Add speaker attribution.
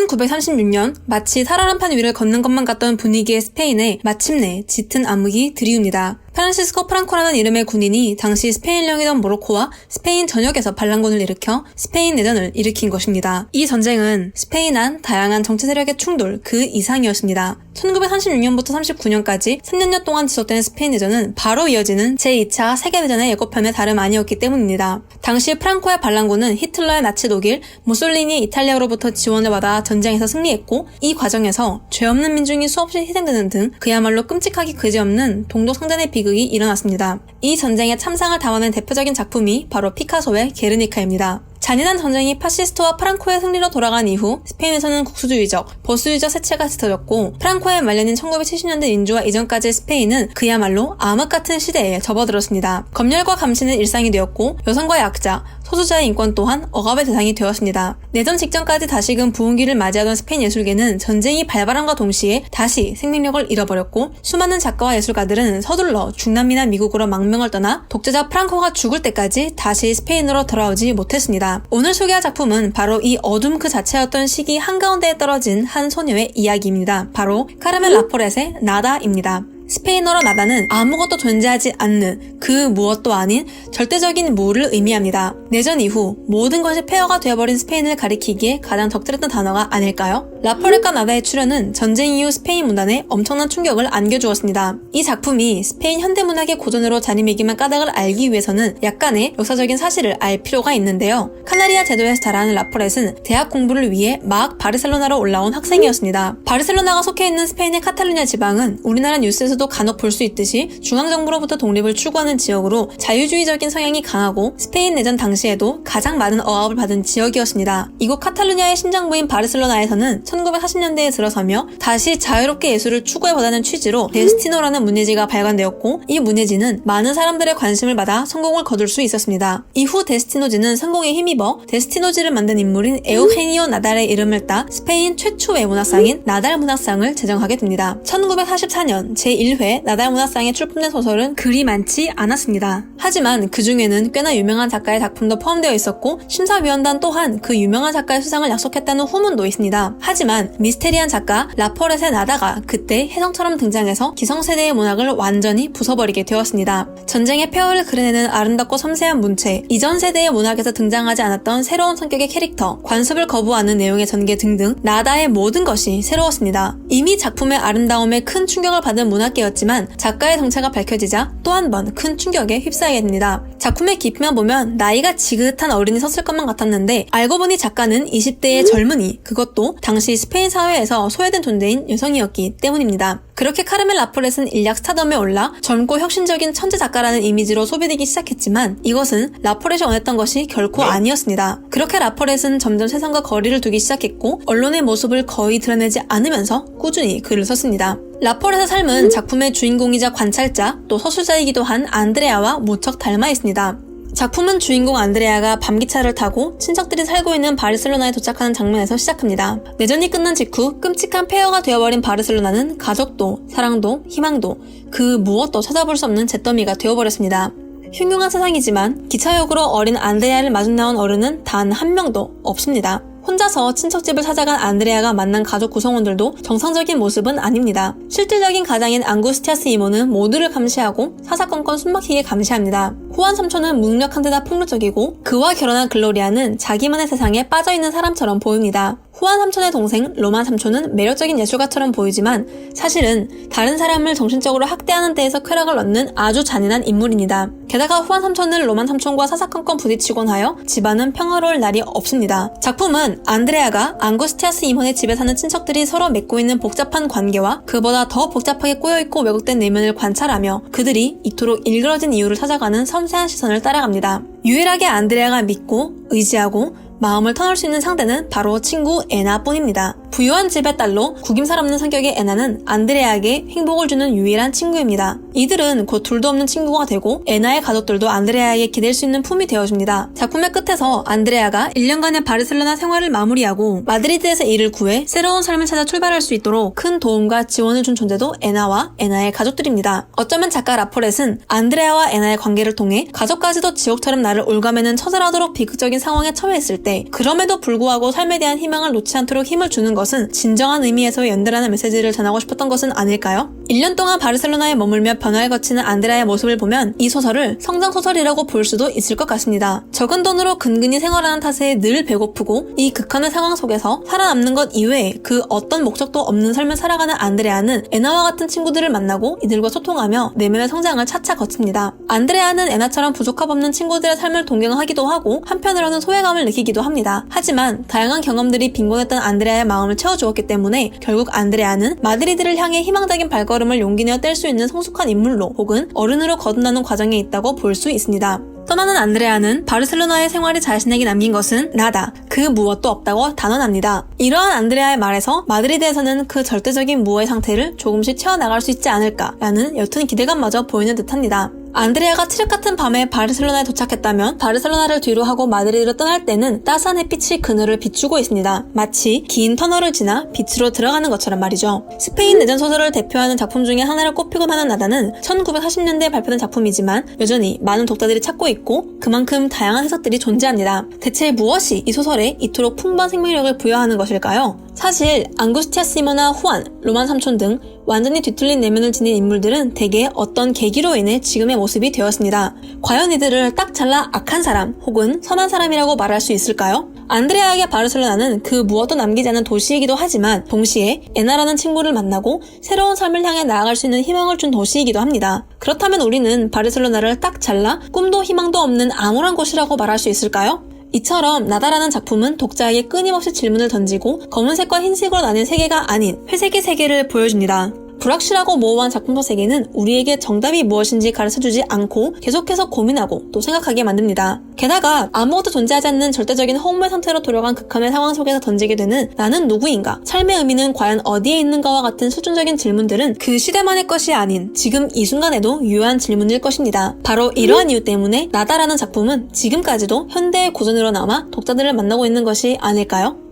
Speaker 1: 1936년 마치 살얼음판 위를 걷는 것만 같던 분위기의 스페인에 마침내 짙은 암흑이 들이웁니다. 프란시스코 프랑코라는 이름의 군인이 당시 스페인령이던 모로코와 스페인 전역에서 반란군을 일으켜 스페인 내전을 일으킨 것입니다. 이 전쟁은 스페인 안 다양한 정치 세력의 충돌 그 이상이었습니다. 1936년부터 39년까지 3년여 동안 지속된 스페인 내전은 바로 이어지는 제2차 세계대전의 예고편의 다름 아니었기 때문입니다. 당시 프랑코의 반란군은 히틀러의 나치 독일, 무솔리니 이탈리아로부터 지원을 받아 전쟁에서 승리했고 이 과정에서 죄 없는 민중이 수없이 희생되는 등 그야말로 끔찍하기 그지없는 동독상잔의 비극이 일어났습니다. 이 전쟁의 참상을 담아낸 대표적인 작품이 바로 피카소의 게르니카입니다. 잔인한 전쟁이 파시스트와 프랑코의 승리로 돌아간 이후 스페인에서는 국수주의적, 보수주의적 세체가 짙어졌고 프랑코의 말년인 1970년대 인주화 이전까지의 스페인은 그야말로 암흑 같은 시대에 접어들었습니다. 검열과 감시는 일상이 되었고 여성과 약자, 소수자의 인권 또한 억압의 대상이 되었습니다. 내전 직전까지 다시금 부흥기를 맞이하던 스페인 예술계는 전쟁이 발발함과 동시에 다시 생명력을 잃어버렸고 수많은 작가와 예술가들은 서둘러 중남미나 미국으로 망명을 떠나 독재자 프랑코가 죽을 때까지 다시 스페인으로 돌아오지 못했습니다. 오늘 소개할 작품은 바로 이 어둠 그 자체였던 시기 한가운데에 떨어진 한 소녀의 이야기입니다. 바로 카르멘 라포렛의 나다입니다. 스페인어로 나다는 아무것도 존재하지 않는 그 무엇도 아닌 절대적인 무를 의미합니다. 내전 이후 모든 것이 폐허가 되어버린 스페인을 가리키기에 가장 적절했던 단어가 아닐까요? 라포렛과 나다의 출현은 전쟁 이후 스페인 문단에 엄청난 충격을 안겨주었습니다. 이 작품이 스페인 현대문학의 고전으로 자리매김한 까닭을 알기 위해서는 약간의 역사적인 사실을 알 필요가 있는데요. 카나리아 제도에서 자라는 라포렛은 대학 공부를 위해 막 바르셀로나로 올라온 학생이었습니다. 바르셀로나가 속해있는 스페인의 카탈루냐 지방은 우리나라 뉴스에서 도 간혹 볼 수 있듯이 중앙정부로부터 독립을 추구하는 지역으로 자유주의적인 성향이 강하고 스페인 내전 당시에도 가장 많은 억압을 받은 지역이었습니다. 이곳 카탈루냐의 신정부인 바르셀로나에서는 1940년대에 들어서며 다시 자유롭게 예술을 추구해보자는 취지로 데스티노라는 문예지가 발간되었고 이 문예지는 많은 사람들의 관심을 받아 성공을 거둘 수 있었습니다. 이후 데스티노지는 성공에 힘입어 데스티노지를 만든 인물인 에우헤니오 나달의 이름을 따 스페인 최초의 문학상인 나달 문학상을 제정하게 됩니다. 1944년 제1회 나달 문학상에 출품된 소설은 그리 많지 않았습니다. 하지만 그 중에는 꽤나 유명한 작가의 작품도 포함되어 있었고 심사위원단 또한 그 유명한 작가의 수상을 약속했다는 후문도 있습니다. 하지만 미스테리한 작가 라포렛의 나다가 그때 혜성처럼 등장해서 기성세대의 문학을 완전히 부숴버리게 되었습니다. 전쟁의 폐허를 그려내는 아름답고 섬세한 문체, 이전 세대의 문학에서 등장하지 않았던 새로운 성격의 캐릭터, 관습을 거부하는 내용의 전개 등등 나다의 모든 것이 새로웠습니다. 이미 작품의 아름다움에 큰 충격을 받은 문학계였지만 작가의 정체가 밝혀지자 또 한 번 큰 충격에 휩싸이게 됩니다. 작품의 깊이만 보면 나이가 지긋한 어른이 섰을 것만 같았는데 알고 보니 작가는 20대의 젊은이, 그것도 당시 스페인 사회에서 소외된 존재인 여성이었기 때문입니다. 그렇게 카르멘 라포렛은 인력 스타덤에 올라 젊고 혁신적인 천재 작가라는 이미지로 소비되기 시작했지만 이것은 라포렛이 원했던 것이 결코 아니었습니다. 그렇게 라포렛은 점점 세상과 거리를 두기 시작했고 언론의 모습을 거의 드러내지 않으면서 꾸준히 글을 썼습니다. 라포렛의 삶은 작품의 주인공이자 관찰자 또 서술자이기도 한 안드레아와 무척 닮아 있습니다. 작품은 주인공 안드레아가 밤기차를 타고 친척들이 살고 있는 바르셀로나에 도착하는 장면에서 시작합니다. 내전이 끝난 직후 끔찍한 폐허가 되어버린 바르셀로나는 가족도, 사랑도, 희망도 그 무엇도 찾아볼 수 없는 잿더미가 되어버렸습니다. 흉흉한 세상이지만 기차역으로 어린 안드레아를 마중 나온 어른은 단 한 명도 없습니다. 혼자서 친척집을 찾아간 안드레아가 만난 가족 구성원들도 정상적인 모습은 아닙니다. 실질적인 가장인 앙구스티아스 이모는 모두를 감시하고 사사건건 숨막히게 감시합니다. 호안 삼촌은 무능력한 데다 폭력적이고 그와 결혼한 글로리아는 자기만의 세상에 빠져있는 사람처럼 보입니다. 호안 삼촌의 동생 로만 삼촌은 매력적인 예술가처럼 보이지만 사실은 다른 사람을 정신적으로 학대하는 데에서 쾌락을 얻는 아주 잔인한 인물입니다. 게다가 호안 삼촌은 로만 삼촌과 사사건건 부딪히곤 하여 집안은 평화로울 날이 없습니다. 작품은 안드레아가 앙구스티아스 이모네 집에 사는 친척들이 서로 맺고 있는 복잡한 관계와 그보다 더 복잡하게 꼬여있고 왜곡된 내면을 관찰하며 그들이 이토록 일그러진 이유를 찾아가는 섬세한 시선을 따라갑니다. 유일하게 안드레아가 믿고 의지하고 마음을 터널 수 있는 상대는 바로 친구 에나뿐입니다. 부유한 집의 딸로 구김살 없는 성격의 애나는 안드레아에게 행복을 주는 유일한 친구입니다. 이들은 곧 둘도 없는 친구가 되고 애나의 가족들도 안드레아에게 기댈 수 있는 품이 되어줍니다. 작품의 끝에서 안드레아가 1년간의 바르셀로나 생활을 마무리하고 마드리드에서 일을 구해 새로운 삶을 찾아 출발할 수 있도록 큰 도움과 지원을 준 존재도 애나와 애나의 가족들입니다. 어쩌면 작가 라포렛은 안드레아와 애나의 관계를 통해 가족까지도 지옥처럼 나를 올가매는 처절하도록 비극적인 상황에 처해있을 때 그럼에도 불구하고 삶에 대한 희망을 놓지 않도록 힘을 주는 것은 진정한 의미에서의 연대라는 메시지를 전하고 싶었던 것은 아닐까요? 1년 동안 바르셀로나에 머물며 변화를 거치는 안드레아의 모습을 보면 이 소설을 성장소설이라고 볼 수도 있을 것 같습니다. 적은 돈으로 근근히 생활하는 탓에 늘 배고프고 이 극한의 상황 속에서 살아남는 것 이외에 그 어떤 목적도 없는 삶을 살아가는 안드레아는 애나와 같은 친구들을 만나고 이들과 소통하며 내면의 성장을 차차 거칩니다. 안드레아는 애나처럼 부족함 없는 친구들의 삶을 동경하기도 하고 한편으로는 소외감을 느끼기도 합니다. 하지만 다양한 경험들이 빈곤했던 안드레아의 마음을 채워주었기 때문에 결국 안드레아는 마드리드를 향해 희망적인 발걸음을 용기 내어 뗄 수 있는 성숙한 인물로 혹은 어른으로 거듭나는 과정에 있다고 볼 수 있습니다. 떠나는 안드레아는 바르셀로나의 생활이 자신에게 남긴 것은 나다, 그 무엇도 없다고 단언합니다. 이러한 안드레아의 말에서 마드리드에서는 그 절대적인 무어의 상태를 조금씩 채워나갈 수 있지 않을까라는 옅은 기대감마저 보이는 듯합니다. 안드레아가 칠흑 같은 밤에 바르셀로나에 도착했다면 바르셀로나를 뒤로 하고 마드리드로 떠날 때는 따스한 햇빛이 그늘을 비추고 있습니다. 마치 긴 터널을 지나 빛으로 들어가는 것처럼 말이죠. 스페인 내전 소설을 대표하는 작품 중에 하나를 꼽히곤 하는 나다는 1940년대에 발표된 작품이지만 여전히 많은 독자들이 찾고 있고 그만큼 다양한 해석들이 존재합니다. 대체 무엇이 이 소설에 이토록 풍부한 생명력을 부여하는 것일까요? 사실 앙구스티아 시모나 후안, 로만 삼촌 등 완전히 뒤틀린 내면을 지닌 인물들은 대개 어떤 계기로 인해 지금의 모습이 되었습니다. 과연 이들을 딱 잘라 악한 사람 혹은 선한 사람이라고 말할 수 있을까요? 안드레아에게 바르셀로나는 그 무엇도 남기지 않은 도시이기도 하지만 동시에 애나라는 친구를 만나고 새로운 삶을 향해 나아갈 수 있는 희망을 준 도시이기도 합니다. 그렇다면 우리는 바르셀로나를 딱 잘라 꿈도 희망도 없는 암울한 곳이라고 말할 수 있을까요? 이처럼 나다라는 작품은 독자에게 끊임없이 질문을 던지고 검은색과 흰색으로 나뉜 세계가 아닌 회색의 세계를 보여줍니다. 불확실하고 모호한 작품의 세계는 우리에게 정답이 무엇인지 가르쳐주지 않고 계속해서 고민하고 또 생각하게 만듭니다. 게다가 아무것도 존재하지 않는 절대적인 허무의 상태로 돌아간 극한의 상황 속에서 던지게 되는 나는 누구인가? 삶의 의미는 과연 어디에 있는가와 같은 수준적인 질문들은 그 시대만의 것이 아닌 지금 이 순간에도 유효한 질문일 것입니다. 바로 이러한 이유 때문에 나다라는 작품은 지금까지도 현대의 고전으로 남아 독자들을 만나고 있는 것이 아닐까요?